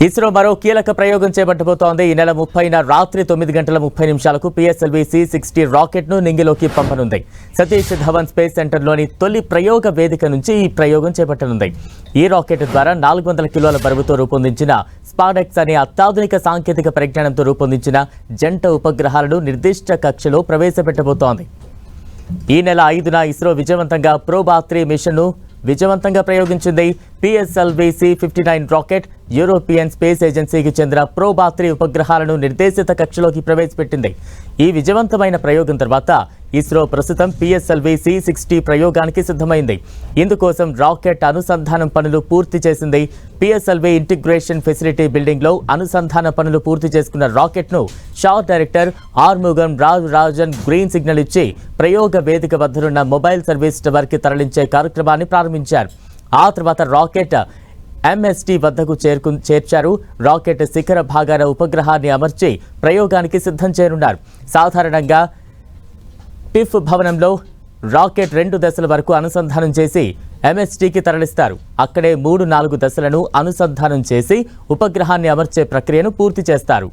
ఇస్రో మరో కీలక ప్రయోగం చేపట్టబోతోంది. ఈ నెల 30న రాత్రి 9:30 పిఎస్ఎల్వి C-60 రాకెట్ ను నింగిలోకి పంపనుంది. సతీష్ ధవన్ స్పేస్ సెంటర్లోని తొలి ప్రయోగ వేదిక నుంచి ఈ ప్రయోగం చేపట్టనుంది. ఈ రాకెట్ ద్వారా 400 కిలోల బరువుతో రూపొందించిన స్పాడెక్స్ అనే అత్యాధునిక సాంకేతిక పరిజ్ఞానంతో రూపొందించిన జంట ఉపగ్రహాలను నిర్దిష్ట కక్షలో ప్రవేశపెట్టబోతోంది. ఈ నెల 5న ఇస్రో విజయవంతంగా ప్రోబా-3 మిషన్ను విజయవంతంగా ప్రయోగించింది. PSLV C-59 rocket European space ఏజెన్సీకి చెందిన ప్రోబా-3 ఉపగ్రహాలను నిర్దేశిత కక్షలోకి ప్రవేశపెట్టింది. ఈ విజయవంతమైన ప్రయోగం తర్వాత ఇస్రో ప్రస్తుతం పిఎస్ఎల్వి C-60 ప్రయోగానికి సిద్ధమైంది. ఇందుకోసం రాకెట్ అనుసంధానం పనులు పూర్తి చేసింది. పిఎస్ఎల్వి ఇంటిగ్రేషన్ ఫెసిలిటీ బిల్డింగ్ లో అనుసంధాన పనులు పూర్తి చేసుకున్న రాకెట్ ను SHAR director Arumugan Rajan green signal ఇచ్చి ప్రయోగ వేదిక వద్దనున్న మొబైల్ సర్వీస్ టవర్ కి తరలించే కార్యక్రమాన్ని ప్రారంభించారు. ఆ తర్వాత రాకెట్ MST వద్దకు చేర్చారు. రాకెట్ శిఖర భాగాన ఉపగ్రహాన్ని అమర్చి ప్రయోగానికి సిద్ధం చేయనున్నారు. సాధారణంగా టిఫ్ భవనంలో రాకెట్ 2 దశల వరకు అనుసంధానం చేసి MSTకి తరలిస్తారు. అక్కడే 3-4 దశలను అనుసంధానం చేసి ఉపగ్రహాన్ని అమర్చే ప్రక్రియను పూర్తి చేస్తారు.